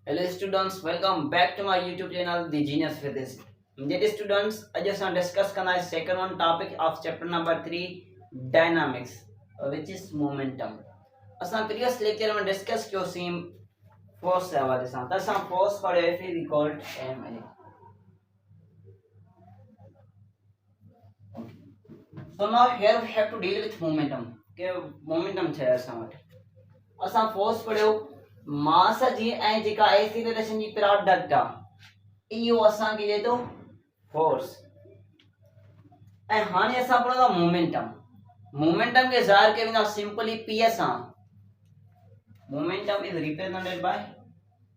Hello students, welcome back to my YouTube channel The Genius Physicist. Dear students, I just want to discuss the second one topic of chapter number 3 dynamics, which is momentum. असां previous lecture में discuss कियो same force है वाले सां त असां force पढ़ियो if we called ma. So now here we have to deal with momentum. के momentum छे असां वटि असां force पढ़ियो मास जी ऐं जेका एक्सीलरेशन जी प्रोडक्ट आहे इहो असांखे ॾिए थो फोर्स ऐं हाणे असां पढ़ंदा मोमेंटम मोमेंटम खे ज़ाहिर कयो वेंदो सिंपली पी सां momentum is represented by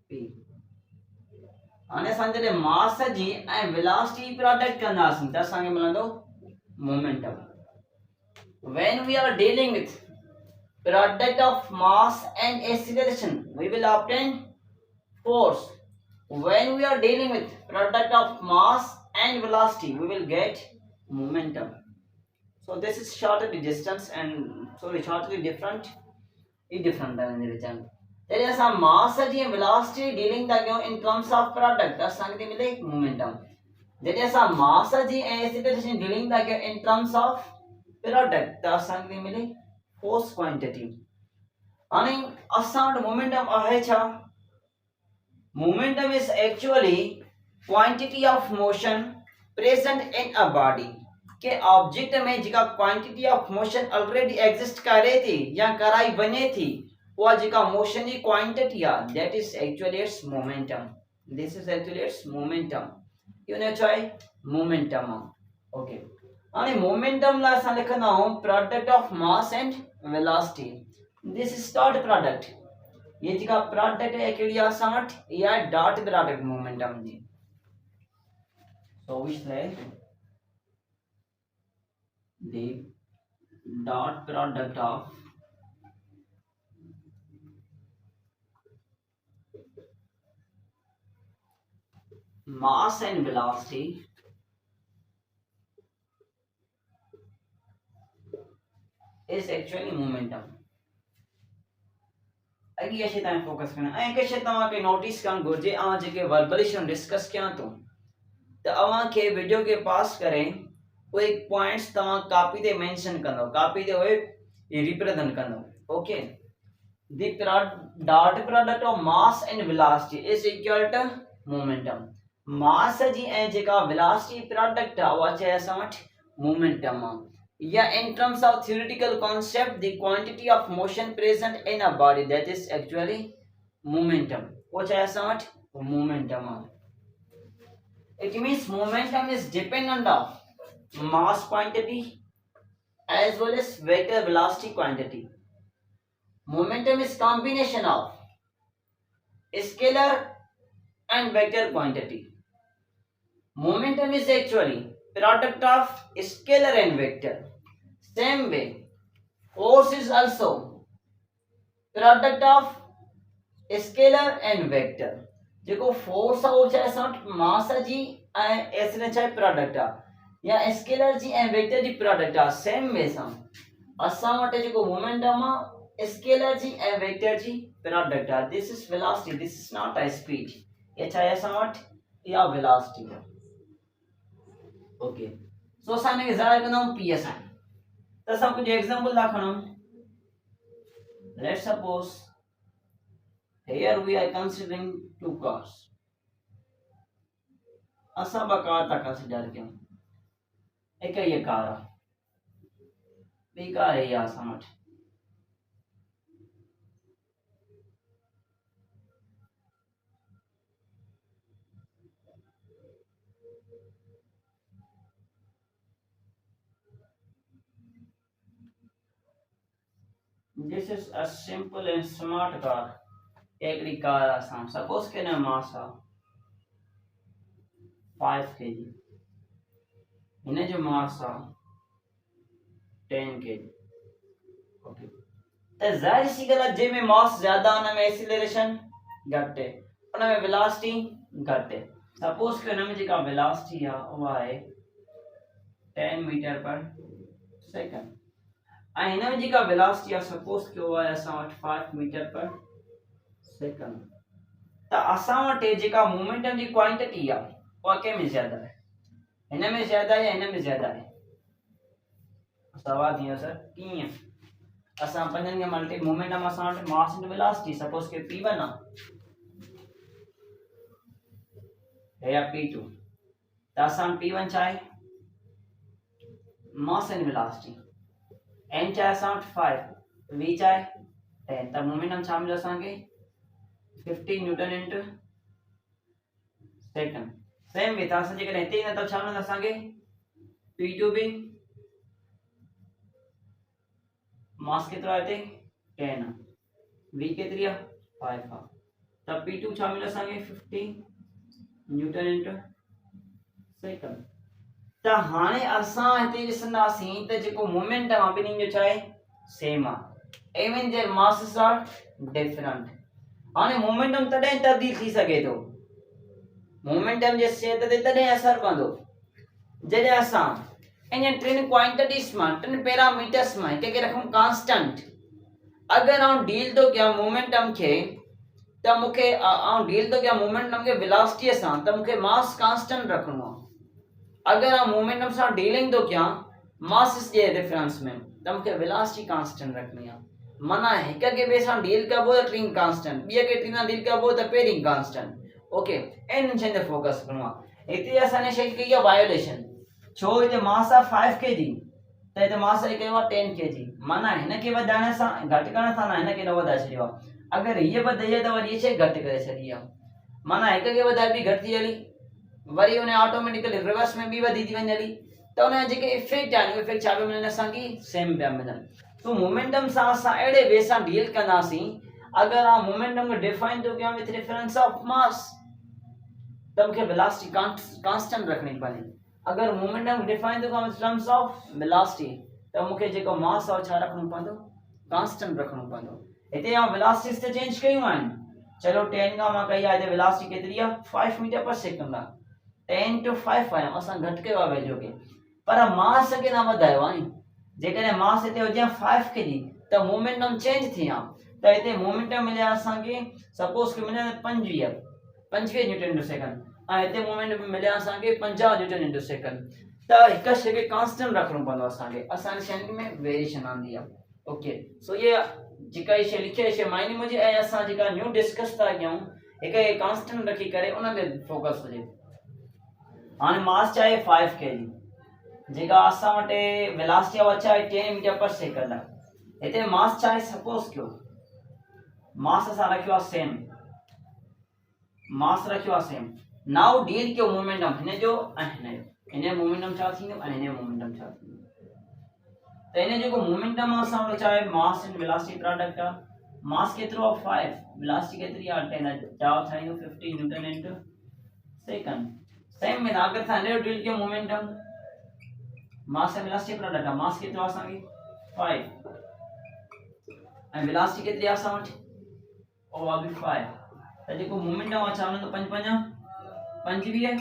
P हाणे असां जॾहिं मास जी ऐं वेलोसिटी प्रोडक्ट कंदासीं त असांखे मिलंदो momentum when we are dealing with product of mass and acceleration we will obtain force. When we are dealing with product of mass and velocity we will get momentum. So this is shortly distance and shortly different than the return. There is a mass and velocity dealing the in terms of product that's something like momentum. There is a mass and acceleration dealing the in terms of product that's something like force quantity. And aside momentum ahecha. Momentum is actually quantity of motion present in a body के object में जिका quantity of motion already exist करे थी या कराई बने थी वो जिका मोशन की क्वांटिटी आ that is actually its momentum this is actually its momentum you know चाहे मोमेंटम ओके आणि मोमेंटम ला असां लिखंदा आहियूं product of mass and velocity this is third product ये जी का प्रोडक्ट है केड़ी आ 60 या डॉट प्रोडक्ट मोमेंटम जी so we say the dot product of mass and velocity is actually momentum अॻी अशे ताईं फोकस करना ऐं के शइ तव्हांखे नोटिस करणु घुरिजे ऐं जेके वर्बली शयूं डिस्कस कयां थो त अव्हांखे वीडियो खे पास करे उहे पॉइंट्स तव्हां कॉपी ते मेंशन कंदो कॉपी ते उहे रिप्रेजेंट कंदो okay the dot product of mass and velocity is equal to momentum mass जी ऐं जेका velocity product आहे उहा चए असां वटि momentum आहे या in terms of theoretical concept the quantity of motion present in a body that is actually momentum वो चए असां वटि momentum आहे it means momentum is dependent of mass quantity as well as vector velocity quantity. Momentum is combination of scalar and vector quantity. Momentum is actually product of scalar and vector. Same way, force is also product of scalar and vector. जेको force आहे उहो चाहे असां वटि मास जी ऐं acceleration चाहे product आहे या स्केलर जी ऐं वेक्टर जी प्रोडक्ट आहे सेम वे सां असां वटि जेको मोमेंटम आहे स्केलर जी ऐं वेक्टर जी प्रोडक्ट आहे this is velocity this is not a speed ये चाहे असां वटि इहा वेलोसिटी आहे ओके सो असां हिनखे ज़ाहिर कंदाऊं पी एस आई त असां कुझु एग्जांपल था खणूं let's suppose here we are considering two cars असां ॿ कार था कंसीडर कयूं हिकु ये कार आहे ॿी कार है असां वटि this is a simple and smart car एकड़ी कार असां सपोज के न मास आहे 5 kg हिन जो मास आहे 10 kg ओके त ज़ाहिर सी ॻाल्हि आहे जंहिंमें मास ज़्यादा हुन में एक्सीलरेशन घटि हुन में वेलोसिटी घटि सपोज के हुन में जेका वेलोसिटी आहे उहा आहे 10 मीटर पर सेकंड ऐं हिन में जेका वेलोसिटी आहे सपोज के उहा आहे असां वटि 5 मीटर पर सेकंड त असां वटि जेका मोमेंटम जी क्वांटिटी आहे उहा कंहिं में ज़्यादा आहे, हिन में ज़्यादा आहे या हिन में ज़्यादा आहे? सवाल थींदो सर कीअं? असां पंजनि खे मल्टी मोमेंटम असां वटि मास इनटू वेलोसिटी सपोज के p1 आहे या p2 त असां p1 छा आहे मास एंड वेलोसिटी, n छा आहे असां वटि 5, v छा आहे 10, त मोमेंटम छा मिलियो असांखे 50 Newton into second. Same way असां जेकॾहिं हिते ईंदा त छा मिलंदो असांखे p2 बि मास केतिरो आहे हिते 10 आहे, v केतिरी आहे 5 आहे, त p2 छा मिलियो असांखे 50 न्यूटन इंटू सेकंड। त हाणे असां हिते ॾिसंदासीं त जेको मोमेंटम आहे ॿिन्हिनि जो छा आहे सेम आहे, even their masses are different. हाणे मोमेंटम तॾहिं तब्दील थी सघे थो, मोमेंटम जे सेट ते तॾहिं असर पवंदो जॾहिं असां इन टिनि क्वांटिटीज़ मां टिनि पैरामीटर्स मां हिक खे रखूं कांस्टेंट। अगर आउं डील थो कयां मोमेंटम खे त मूंखे आउं डील थो कयां मोमेंटम खे वेलोसिटी सां त मूंखे मास कांस्टेंट रखणो आहे। अगर आउं मोमेंटम सां डीलिंग थो कयां मासिस जे डिफरेंस में त मूंखे वेलोसिटी कांस्टेंट रखणी आहे। माना हिक खे ॿिए सां डील कबो त टीम कांस्टेंट, ॿिए खे टीम सां डील कबो त पहिरीं कांस्टेंट। ओके इन शयुनि ते फोकस करिणो आहे। हिते असां ने शइ कई आहे वायोलेशन, छो हिते मास आहे 5 kg त हिते मास आहे कयो आहे 10 kg, माना हिन खे वधाइण सां घटि करण सां न हिन खे न वधाए छॾियो आहे। अगर हीअ वधई त वरी शइ घटि करे छॾी आहे, माना हिक खे वधाए बि घटि थी हली, वरी उन ऑटोमेटिकली रिवर्स में बि वधी थी वञे हली, त उन जा जेके इफेक्ट आहिनि इफेक्ट छा पिया मिलनि असांखे सेम पिया मिलनि। तो मोमेंटम सां असां अहिड़े वे सां डील कंदासीं, अगर आउं मोमेंटम खे डिफाइन थो कयां विथ रेफरेंस ऑफ मास त मूंखे वेलोसिटी कांस्टेंट रखणी पवंदी। अगर मोमेंटम डिफाइन थो कयां विथ टर्म्स ऑफ वेलोसिटी त मूंखे जेको मास आहे छा रखणो पवंदो कांस्टेंट रखणो पवंदो। हिते आउं वेलोसिटीज़ त चेंज कयूं आहिनि, चलो 10 खां मां कई आहे हिते वेलोसिटी केतिरी आहे 5 मीटर पर सेकंड आहे, 10 to 5 आहियूं असां घटि कयो आहे वैल्यू खे, पर मास खे न वधायो आहे नी। जेकॾहिं मास हिते हुजे 5 kg त मोमेंटम चेंज थी आहे, त हिते मोमेंटम मिलिया असांखे सपोज कि मिलिया 25 न्यूटन इंटू सेकंड ऐं हिते मोमेंटम मिलिया असांखे 50 न्यूटन इंटू सेकंड। त हिक शइ खे कांस्टेंट रखणो पवंदो असांखे, असांजी शयुनि में वेरिएशन आंदी आहे। ओके सो ये जेका शइ लिखियल शइ माइने मुंहिंजी ऐं असां जेका न्यू डिस्कस था कयूं हिक खे कांस्टेंट रखी करे उन ते फोकस हुजे। हाणे मास चाहे 5 kg, जेका असां वटि वेलोसिटी आहे छा आहे 10 मीटर पर सेकंड आहे, हिते मास छा आहे सपोज कयो मास असां रखियो आहे सेम, मास रखियो आहे सेम, नाउ डील कयो मोमेंटम हिन जो ऐं हिन जो, हिन मोमेंटम छा थींदो ऐं हिन मोमेंटम छा थींदो। त हिन जेको मोमेंटम आहे असां वटि छा आहे मास एंड वेलोसिटी प्रोडक्ट आहे, मास केतिरो आहे 5, वेलोसिटी केतिरी आहे 10, जवाब ठाहींदो 50 न्यूटन इंटू सेकंड। सेम में अगर था ने डील किया momentum mass and velocity product है, मास केतिरो असांखे 5 ऐं वेलोसिटी केतिरी आहे असां वटि ओ बि 5, त जेको मोमेंटम आहे छा मिलंदो 25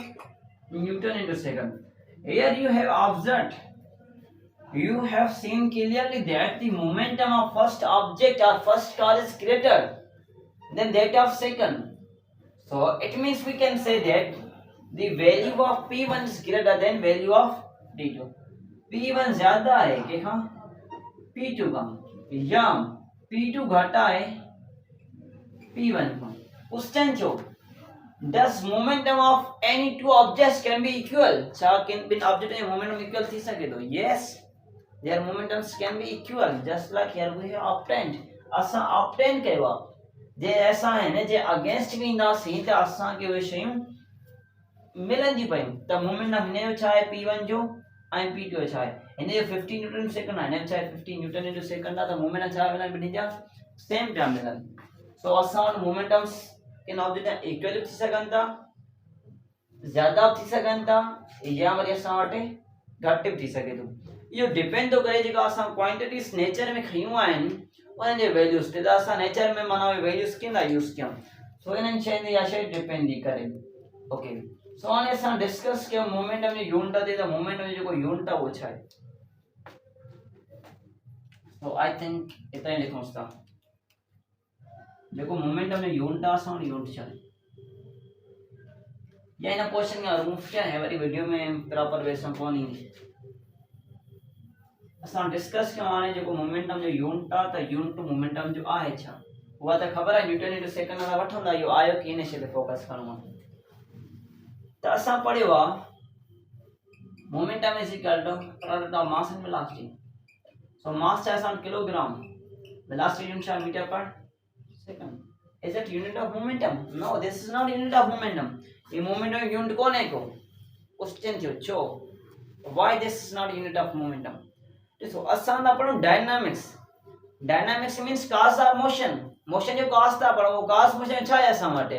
Newton into second. Here you have observed, you have seen clearly that the momentum of first object or first car is greater than that of second, so it means we can say that the value of p1 is greater than value of p2। p1 ज्यादा है कि हाँ p2 का, या p2 घटा है p1 का। उस टाइम जो does momentum of any two objects can be equal, क्या can be object and momentum equal थी सके तो yes, their momentums can be equal, just like here we have obtained, असां obtain कयो आहे। जे असां हिन जे अगेंस्ट वेंदासीं त असांखे उहे शयूं मिलंदी पयूं, त मोमेंटम हिन जो छा आहे p1 जो ऐं p2 जो छा आहे, हिन जो 50 न्यूटन सेकंड आहे, हिन जो छा आहे 50 न्यूटन इंटू सेकंड आहे, त मोमेंटम छा मिलनि ॿिन्हिनि जा सेम पिया मिलनि। सो असां वटि मोमेंटम्स इन ऑब्जेक्ट इक्वल थी सघनि था, ज़्यादा थी सघनि था, या वरी असां वटि घटि बि थी सघे थो। इहो डिपेंड थो करे जेका असां क्वांटिटीज़ नेचर में खयूं आहिनि उन्हनि जे वैल्यूज़ ते, त असां नेचर में माना उहे वैल्यूज़ कीअं था यूज़ कयूं, सो इन्हनि शयुनि ते इहा शइ डिपेंड थी करे। ओके सो हाणे असां डिस्कस कयूं मोमेंटम जी यूनिट ते, त मोमेंटम जो जेको यूनिट आहे उहो छा आहे। सो आई थिंक इतना ही लिखूंसि था, जेको मोमेंटम जो यूनिट आहे असां वटि यूनिट छा आहे या इन क्वेश्चन में रिमूव क्या है वरी वीडियो में प्रॉपर वे से कोन ईंदी असां डिस्कस कयो हाणे जेको मोमेंटम जो यूनिट आहे त यूनिट मोमेंटम जो आहे छा उहा त ख़बर आहे न्यूटन इंटू सेकंड वाला वठंदा इहो आयो कि इन शइ ते फोकस करणो आहे त असां पढ़ियो आहे momentum is equal to product of mass and velocity so mass चाहे असां किलोग्राम वेलोसिटी यूनिट छा metre per second is it unit of momentum no this is not unit of momentum ये मोमेंटम यूनिट कोन है को question थियो छो why this is not unit of momentum ॾिसो असां था पढ़ूं dynamics means cause of motion जो काज़ था पढ़ो वो काज़ मोशन छा आहे असां वटि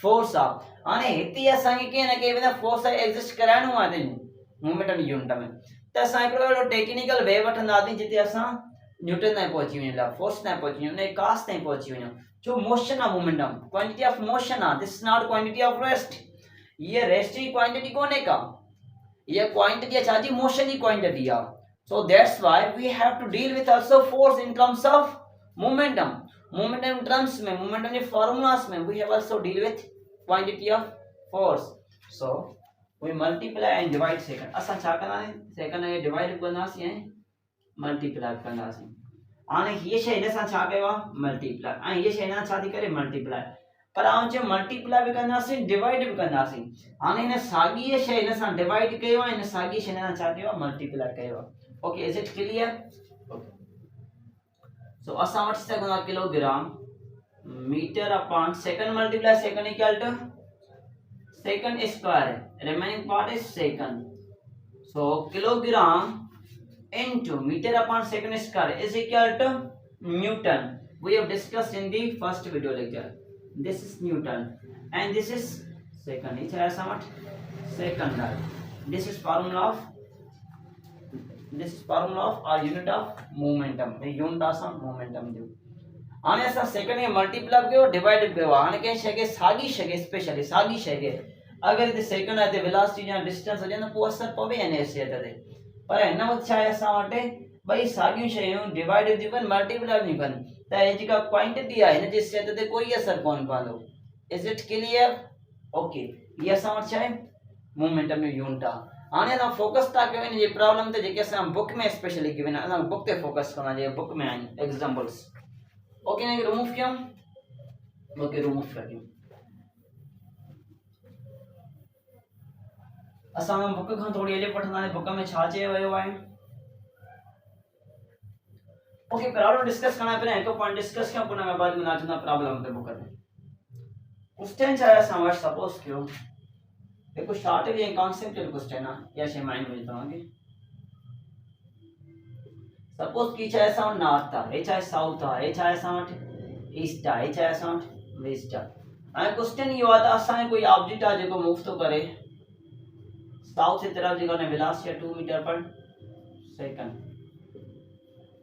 फोर्स आहे हाणे हिते असांखे कंहिं न कंहिं फोर्स एग्जिस्ट कराइणो आहे मोमेंटम यूनिट में त असां हिकिड़ो अहिड़ो टेक्निकल वे वठंदासीं जिते असां न्यूटन ताईं पहुची वञूं फोर्स ताईं पहुची वञूं उन काज़ ताईं पहुची वञूं जो मोशन आहे मोमेंटम क्वांटिटी ऑफ मोशन आहे this is not quantity of rest ये रेस्ट जी क्वांटिटी कोन्हे का ये क्वांटिटी छा जी मोशन जी क्वांटिटी आहे so that's why we have to deal with also force in terms of momentum terms में momentum के formulas में we have also deal with quantity of force so we multiply and divide second असां छा कंदासीं second खे divide कंदासीं ऐं multiply कंदासीं हाणे हीअ शइ हिन सां छा कयो आहे मल्टीप्लाई ऐं हीअ शइ हिन सां छा थी करे मल्टीप्लाई पर आउं चयो मल्टीप्लाई भी कंदासीं डिवाइड भी कंदासीं हाणे हिन साॻी शइ हिन सां डिवाइड कयो आहे हिन साॻी शइ हिन सां छा कयो आहे मल्टीप्लाई कयो आहे Okay, is it clear? Okay. So, असां वटि सघंदा kilogram metre upon second multiply second equal to second square remaining part is second so kilogram into metre upon second square is equal to Newton we have discussed in the first video lecture this is newton and this is second each है असां वटि second this is formula of our unit of momentum the unit of some momentum जो हाणे असां second खे multiply कयो divide कयो हाणे कंहिं शइ खे साॻी शइ खे स्पेशली साॻी शइ खे अगरि हिते सेकंड आहे हिते वेलोसिटी या डिस्टेंस हुजे न पोइ असर पवे हिन हैसियत ते पर हिन वक़्तु छा आहे असां वटि ॿई साॻियूं शयूं डिवाइड थियूं कनि मल्टीप्लाई थियूं कनि त हे जेका क्वांटिटी आहे हिन जी हैसियत ते कोई असर कोन पवंदो इज इट क्लियर ओके ये असां वटि छा आहे मोमेंटम जो यूनिट आहे हाणे असां फोकस था कयूं इन जी प्रॉब्लम ते जेके असां बुक में स्पेशली गिवन आहे असां बुक ते फोकस करणा जे बुक में आहिनि एग्जांपल्स ओके ने रिमूव कयूं ओके रिमूव कयूं असां बुक खां थोड़ी अॻे पढ़ंदासीं बुक में छा चयो वियो आहे ओके प्रॉब्लम डिस्कस करना है हिकु पॉइंट डिस्कस कयूं पोइ हुन बाद में अचंदा प्रॉब्लम ते बुक में क्वेश्चन छा आहे असां वटि सपोज कयो देखो शॉर्ट है कॉन्सेप्चुअल क्वेश्चन है या शे माइंड में तव्हांखे सपोज की चाहे असां वटि नॉर्थ आहे चाहे साउथ आहे चाहे असां वटि ईस्ट आहे चाहे असां वटि वेस्ट आहे ऐं क्वेश्चन इहो आहे त असांखे कोई ऑब्जेक्ट आहे जेको मूव थो करे साउथ की तरफ जेको ने velocity 2 metre per second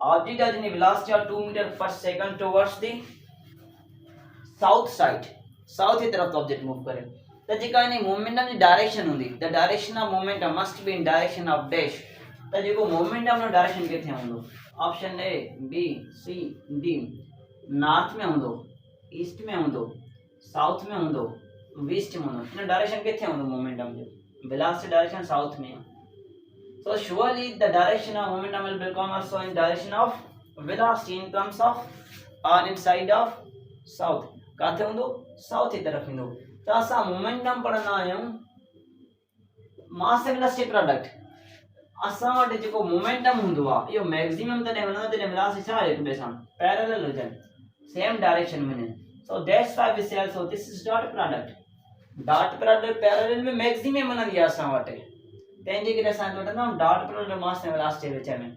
object आहे जिनी velocity 2 metre per second towards the south side south की तरफ ऑब्जेक्ट मूव करे त जेका इन मोमेंटम जी डायरेक्शन हूंदी the direction of momentum must be in direction of dash त जेको मोमेंटम जो डायरेक्शन किथे हूंदो option A B C D north में हूंदो ईस्ट में हूंदो साउथ में हूंदो वेस्ट में हूंदो इन डायरेक्शन किथे हूंदो मोमेंटम जो वेलोसिटी डायरेक्शन साउथ में so surely the direction of momentum will become also in direction of velocity in terms of or inside of south काथे हूंदो साउथ की तरफ हूंदो त असां मोमेंटम पढ़ंदा आहियूं मास वेलोसिटी प्रोडक्ट असां वटि जेको मोमेंटम हूंदो आहे इहो मैक्सिमम तॾहिं वञंदो जॾहिं वेलोसिटी छा हिक ॿिए सां पैरेलल हुजनि सेम डायरेक्शन में वञनि सो दैट्स व्हाई वी से also this is dot product parallel में मैक्सिमम वञंदी आहे असां वटि तंहिंजे करे असां वठंदा आहियूं डॉट प्रोडक्ट मास ऐं वेलोसिटी विच में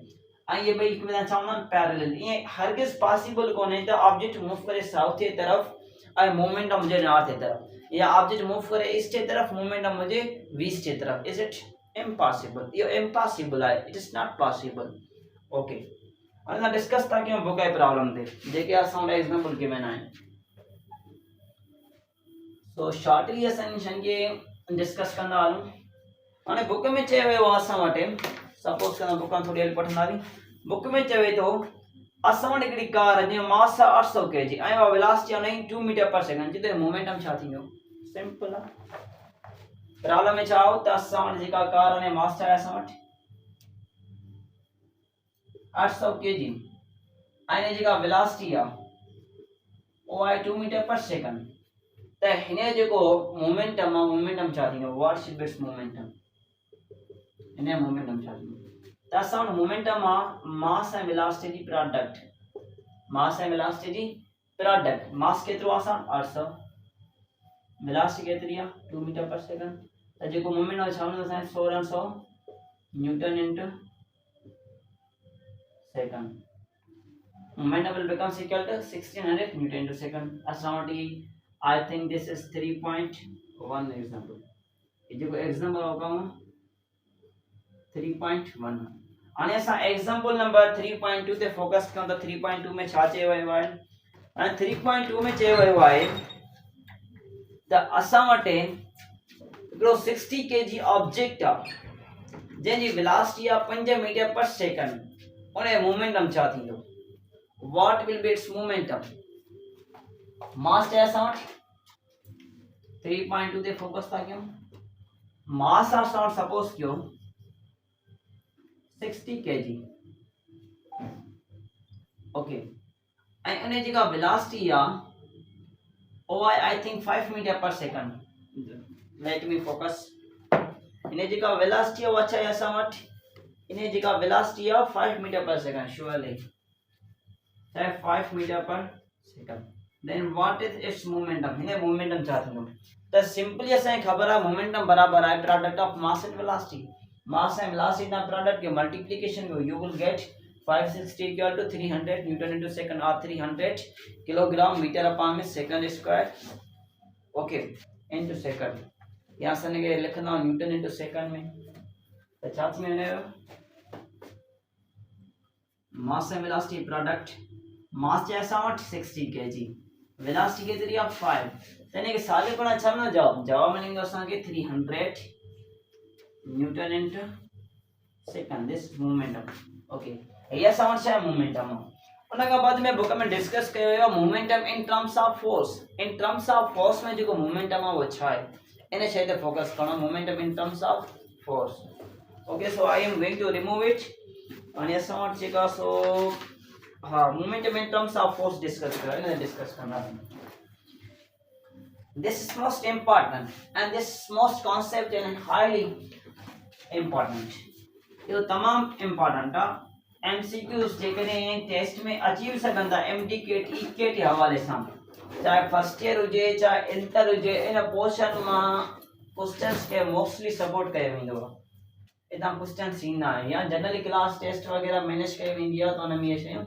ऐं इहे ॿई हिक ॿिए सां छा हूंदा आहिनि पैरेलल ईअं हरगिज़ पॉसिबल कोन्हे त ऑब्जेक्ट मूव करे साउथ जी तरफ़ ऐं मोमेंटम हुजे नॉर्थ की तरफ या ऑब्जेक्ट मूव करे ईस्ट की तरफ मोमेंटम हुजे वेस्ट की तरफ इज इट इम्पॉसिबल इहो इम्पॉसिबल आहे it is not possible okay हाणे असां डिस्कस था कयूं बुक जी प्रॉब्लम ते जेके असां वटि एग्जांपल गिवन आहिनि सो शॉर्टली असां इन शयुनि खे डिस्कस कंदा हलूं हाणे बुक में चयो वियो आहे असां वटि सपोज कंदा बुक थोड़ी हेल्प वठंदासीं बुक में चवे थो असां वटि हिकिड़ी कार जंहिंजो मास आहे 800 kg ऐं उहा वेलोसिटी आहे 2 मीटर पर सेकंड जिते मोमेंटम छा थींदो सिंपल आहे प्रॉब्लम में चाहो त असां वटि जेका कार ने मास आहे असां वटि 800 kg ऐं हिन जेका वेलोसिटी आहे वो आहे 2 मीटर पर सेकंड। त हिन जेको मोमेंटम आहे मोमेंटम छा थींदो what should be it's momentum हिन मोमेंटम छा थींदो त असां वटि मोमेंटम आहे मास ऐं वेलोसिटी जी प्रोडक्ट मास ऐं वेलोसिटी जी प्रोडक्ट मास केतिरो आहे असां 800 वेलोसिटी केतिरी आहे 2 मीटर पर सेकंड त जेको मोमेंट आहे छा मिलंदो असांखे 1600 Newton into second momentum will becomes equal to 1600 newton into second astronomy I think this is 3.1 example ये जो एग्जांपल होगा 3.1 आणि असां एग्जांपल नंबर 3.2 ते फोकस कयूं त 3.2 में छा चयो वियो आहे ऐं 3.2 में चयो वियो आहे त असां वटि हिकिड़ो 60 kg ऑब्जेक्ट आहे जंहिंजी वेलोसिटी आहे 5 मीटर पर सेकंड उन मोमेंटम छा थींदो what will be it's momentum mass है असां वटि 3.2 ते फोकस था कयूं मास असां वटि सपोज कयो 60 kg ओके ऐं उन जेका वेलोसिटी आहे ओ I think 5 metre per second let me focus in जेका वेलोसिटी आहे उहा छा आहे असां वटि इन्हें जगह velocity of 5 metre per second surely है 5 metre per second then what is its momentum इन्हें मोमेंटम छा थींदो त सिंपली असां खबर आहे मोमेंटम बराबर आहे product of mass and velocity mass and velocity ना प्रोडक्ट के मल्टीप्लिकेशन में you will get 560 equal to 300 newton into second और 300 किलोग्राम मीटर अपॉन में second square okay into second यहां से ने लिखना न्यूटन इनटू सेकंड में तो छा थी वञे मास एंड वेलोसिटी प्रोडक्ट मास है असां वटि 60 kg वेलोसिटी केतिरी आहे 5 त इनखे साॻे पण छा न जवाब मिलंदो असांखे 300 newton into second this momentum okay ये असां वटि छा मोमेंटम उन खां बाद में बुक में डिस्कस कयो वियो momentum in terms of force में जेको मोमेंटम आहे वो छा आहे इन शइ ते फोकस करणो momentum in terms of force okay so I am going to remove it आणि असां वटि जेका सो हाँ momentum in terms of force discuss करना this is most important and this most concept and highly important यो तमाम important आहे MCQs जेकॾहिं टेस्ट में अची बि सघनि था एमडीकेट ईकेट जे हवाले सां चाहे फर्स्ट ईयर हुजे चाहे इंटर हुजे इन पोर्शन मां क्वेश्चंस के मोस्टली सपोर्ट कयो वेंदो आहे इतना क्वेश्चन सीन ना है या जनरल क्लास टेस्ट वगैरह मैनेज कई वेंदी आहे तो उन में ये शयूं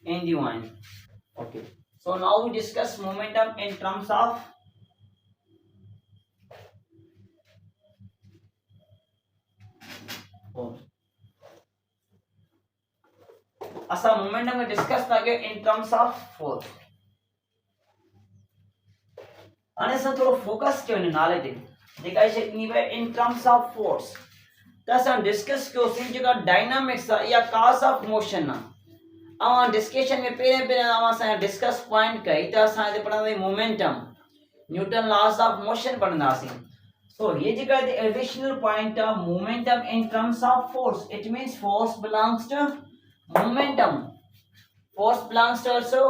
ईंदियूं आहिनि okay so now we discuss momentum in terms of असां मोमेंटम खे डिस्कस था कयूं इन टर्म्स ऑफ फोर्स हाणे असां थोरो फोकस कयूं हिन नाले ते जेका शइ ॾिनी वई इन टर्म्स ऑफ फोर्स त असां डिस्कस कयोसीं जेका डायनामिक्स आहे या कॉज ऑफ मोशन आहे डिस्कशन में पहिरियों असां डिस्कस पॉइंट कई त असां हिते पढ़ंदासीं momentum Newton laws of motion पढ़ंदासीं सो ये जेका एडिशनल पॉइंट आहे momentum in terms of force it means force belongs to momentum force belongs to also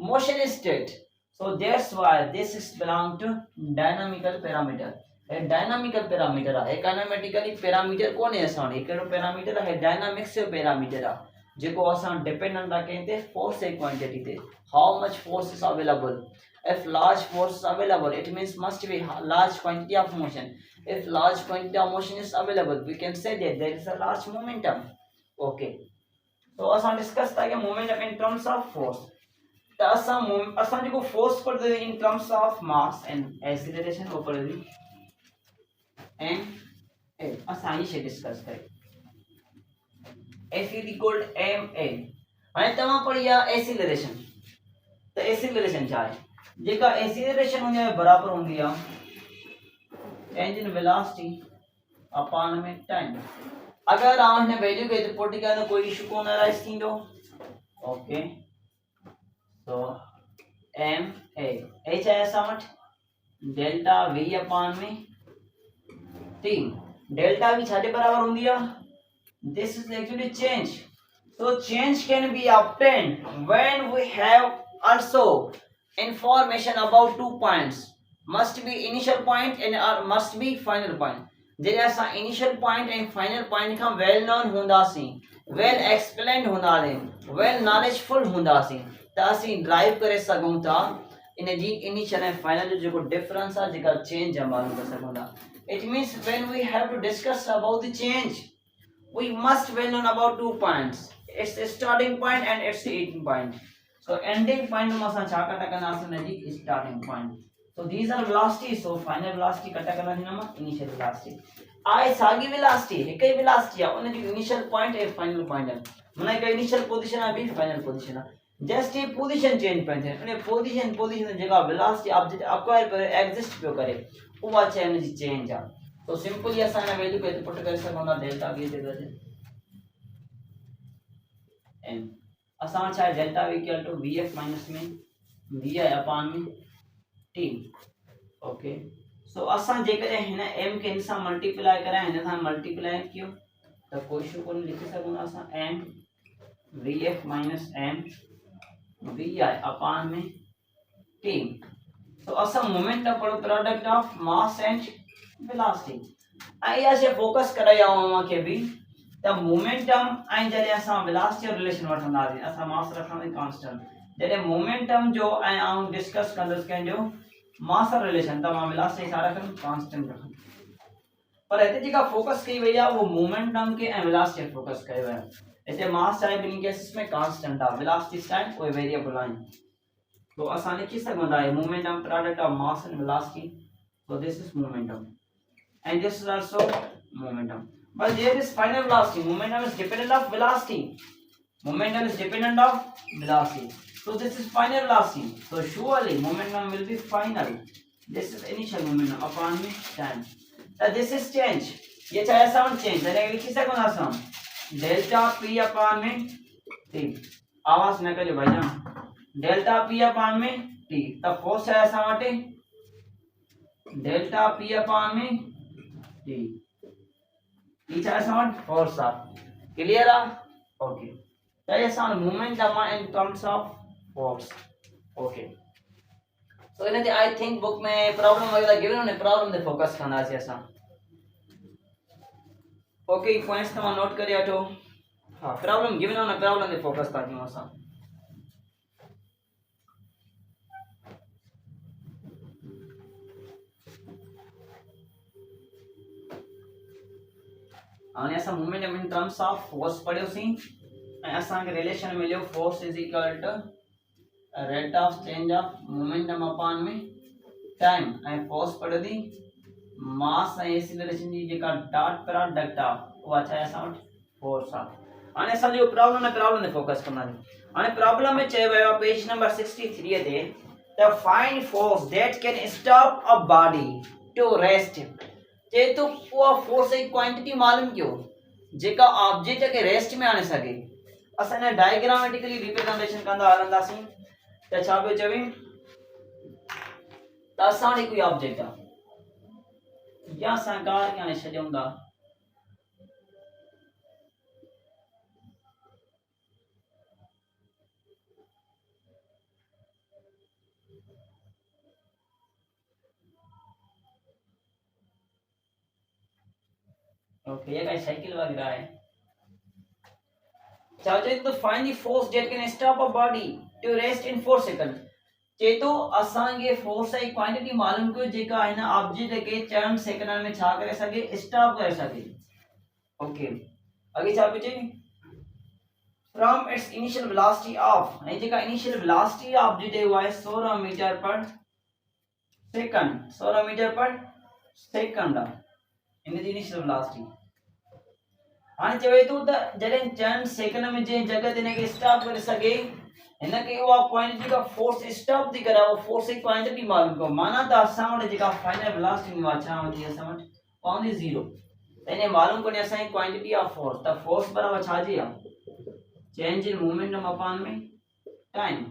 motion state so that's why this is belong to dynamical parameter a dynamical parameter है kinetically parameter कौन है असां एकड़ो parameter है dynamics जो parameter है जेको असां dependent रखे थे force ए quantity ते how much force is available if large force is available it means must be large quantity of motion if large quantity of motion is available we can say that there is a large momentum okay तो असां discuss था कि momentum in terms of force तो असां जेको force पढ़दे इन terms of mass and acceleration वो पढ़दे एंड असां ये शे डिस्कस करी एफ इक्वल एम ए हाणे तव्हां पढ़ी आहे एक्सीलरेशन तो एक्सीलरेशन छा आहे जेका एक्सीलरेशन हुन जे बराबर हूंदी आहे इंजन वेलोसिटी अपॉन में टाइम अगर आपने वैल्यू के पुट किया तो कोई इशू कौन राइज थींदो ओके तो एम ए एच है असां वटि डेल्टा वी अपॉन में टीम डेल्टा भी छाटे बराबर होंगी या this is actually change. So change can be obtained when we have also information about 2 points. Must be initial point and or must be final point. जॾहिं असां initial point and final point Khan well known हूंदासीं, well explained हूंदासीं, well knowledgeful हूंदासीं, त असीं drive करे सघूं था इन जी initial and final जो जेको difference आहे, जेका change आहे मालूम करे सघूं था. It means when we have to discuss about the change, we must well known about 2 points, its starting point and its ending point. So ending point में असां छा कटा करना है जी starting point. So these are velocity. So final velocity कटा करना है ना initial velocity. आई सागी velocity एक ही velocity है, उन जो initial point और final point है. मने का initial position है भी final position है. Just ये position change point है. उन्हें position जगह velocity object acquire करे exist पियो करे, वो बात है उन जी change है. तो सिंपली असां ना वैल्यू पे पुट करे सघंदा डेल्टा v जगह ते n असां छा है delta v equal to vf minus में vi अपॉन में t. ओके सो असां जे करे हिन m के इन सां मल्टीप्लाई करा हिन सां मल्टीप्लाई कियो त कोई शो कोन लिखी सघंदा असां n vf minus m vi upon में t. तो असां momentum product of mass and velocity आई ऐसे फोकस करे आवां के भी त मोमेंटम आई जरे असा velocity रिलेशन वठंदा सी असा मास रखंदा कांस्टेंट जरे मोमेंटम जो आई आऊं डिस्कस कंदस के जो मास रिलेशन त मां velocity सा रखन कांस्टेंट रखन पर एते जेका फोकस कई वई वो मोमेंटम के ए velocity फोकस कयो है एते मास चाहे बिन केसेस में कांस्टेंट आ velocity स्टैंड कोई वेरिएबल आइन तो असा लिखी सकंदा है momentum product of mass and velocity. So this is momentum and this is also momentum, but there is final velocity. Momentum is dependent of velocity. Momentum is dependent of velocity. So this is final velocity. So surely momentum will be final. This is initial momentum upon me time. This is change. ये चाहे sound change. जैसे लिखी सकूँ ना sound delta p upon में t. आवाज न करियो भाईजान. delta p upon में t. तब force है sound delta p upon में t. T चाहे sound force आ. Clear आ? Okay. चाहे sound momentum in terms of force. Okay. So इन्हें I think book में problem वगैरह given उन्हें problem दे focus करना चाहिए ऐसा. Okay points तमाम note करिए तो हाँ problem given उन्हें problem दे focus करनी हो ऐसा. और ऐसा momentum in terms of force पढ़ियो सी असा के रिलेशन मिलियो force is equal to rate of change of momentum upon में टाइम एंड फोर्स पढ़ दी मास ए एक्सीलरेशन जी जेका डॉट प्रोडक्ट ऑफ वो अच्छा ऐसा फोर्स आ अने असा जो प्रॉब्लम ने फोकस करना अने प्रॉब्लम में चए वयो पेज नंबर 63 ते the find force that can stop a body to rest जे तो वो फोर्स एक क्वांटिटी मालूम क्यों जेका ऑब्जेक्ट के रेस्ट में आने सके असा ने डायग्रामेटिकली रिप्रेजेंटेशन कंदा हलंदासी त छा पे चवे त असा ने कोई ऑब्जेक्ट आ या संकार के आने छजंदा ओके ये गाइस साइकिल वगैरह है चाहे तो find the force that can stop a body to rest in 4 second चे तो असांगे फोर्स की क्वांटिटी मालूम को जेका है ना ऑब्जेक्ट के 4 सेकंड में छा करे सके स्टॉप करे सके ओके आगे छा पूछे from its initial velocity of है जेका इनिशियल वेलोसिटी ऑब्जेक्ट है वो है 16 metre per second 16 metre per second in the initial velocity हां चवे तो जरे 4 सेकंड में जे जगह देने के स्टॉप कर सके इन के वो क्वांटिटी का फोर्स स्टॉप दी करा वो फोर्स की क्वांटिटी मालूम को माना त असा वटे जेका फाइनल वेलोसिटी वाचा होती है समझ ओनली 0 तने मालूम कोने असा क्वांटिटी ऑफ फोर्स त फोर्स बराबर छा जी चेंज इन मोमेंटम अपॉन में time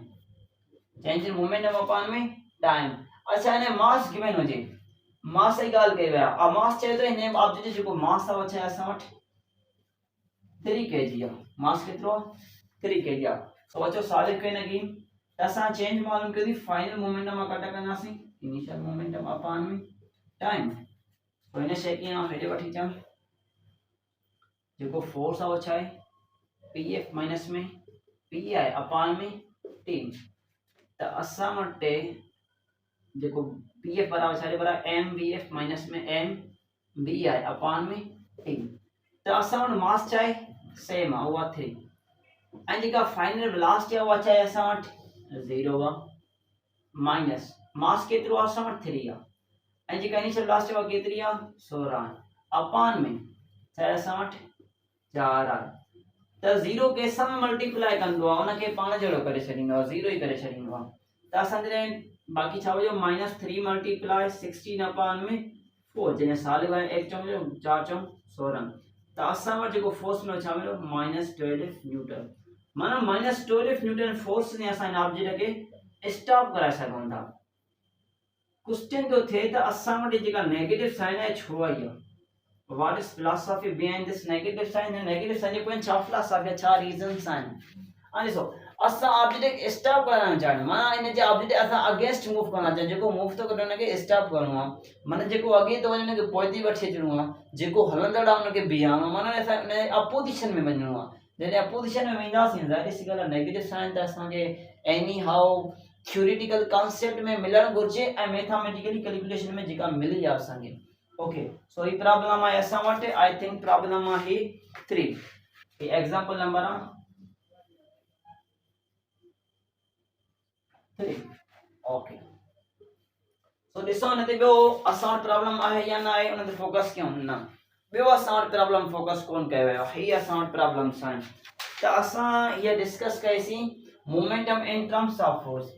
change in momentum upon में टाइम अच्छा ने मास गिवन हो जे मास जी ॻाल्हि कई वई आहे मास चए थो हिन ऑब्जेक्ट जेको मास आहे छा आहे असां वटि 3 kg आहे मास केतिरो आहे 3 kg आहे तो अचो सॉल्व कयो हिनखे त असां चेंज मालूम कयोसीं फाइनल मोमेंटम मां कट कंदासीं इनिशियल मोमेंटम अपॉन में टाइम तो हिन शइ खे मां हेॾे वठी अचां जेको फोर्स आहे उहो छा आहे pf माइनस में p आहे अपॉन में t त असां वटि जेको pf बराबर छा बराबर mvf माइनस में m b आहे अपॉन में t त असां वटि मास छा आहे सेम आहे उहा 3 ऐं जेका फाइनल वेलोसिटी आहे उहा छा आहे असां वटि 0 आहे माइनस मास केतिरो आहे असां वटि 3 आहे ऐं जेका इनिशियल वेलोसिटी आहे केतिरी आहे 16 अपॉन में छा आहे असां वटि 4 आहे त 0 के सां मल्टीप्लाई कंदो आहे उनखे पाण जहिड़ो करे छॾींदो आहे 0 ई करे छॾींदो आहे त असां जॾहिं बाक़ी छा वॼो -3 मल्टीप्लाई 16 अपॉन में 4 जॾहिं साल में 1 चऊं 4 चऊं 16 त असां वटि जेको फोर्स मिलियो छा मिलियो -12 न्यूटन माना -12 न्यूटन फोर्स ने असां हिन ऑब्जेक्ट खे स्टॉप कराए सघूं था क्वेश्चन जो थिए त असां वटि जेका नेगेटिव साइन आहे छो आई आहे what is philosophy behind this negative sign negative sign जे पोइ छा फिलॉसफी छा रीजंस आहिनि हाणे ॾिसो असां ऑब्जेक्ट खे स्टॉप करणु चाहियूं माना इन जे ऑब्जेक्ट असां अगेंस्ट मूव करणु चाहियूं जेको मूव थो करे हुनखे स्टॉप करिणो आहे माना जेको अॻे थो वञे हुनखे पोइते वठी अचिणो आहे जेको हलंदड़ आहे हुनखे बीहारणो आहे माना असां हुन अपोजिशन में वञिणो आहे जॾहिं अपोजिशन में वेंदासीं ज़ाहिर सी ॻाल्हि आहे नेगेटिव साइन त असांखे एनी हाउ थ्योरेटिकल कॉन्सेप्ट में मिलणु घुरिजे ऐं मैथमेटिकली कैलकुलेशन में जेका मिली आहे असांखे ओके सो ही प्रॉब्लम आहे असां वटि आई थिंक प्रॉब्लम आहे 3 ही एग्जांपल नंबर आहे 3 ओके सो ॾिसो हिन ते ॿियो असां वटि प्रॉब्लम आहे या न आहे हुन ते फोकस कयूं न ॿियो असां वटि प्रॉब्लम फोकस कोन कयो वियो आहे हीअ असां वटि प्रॉब्लम्स आहिनि त असां हीअ डिस्कस कईसीं momentum in terms of force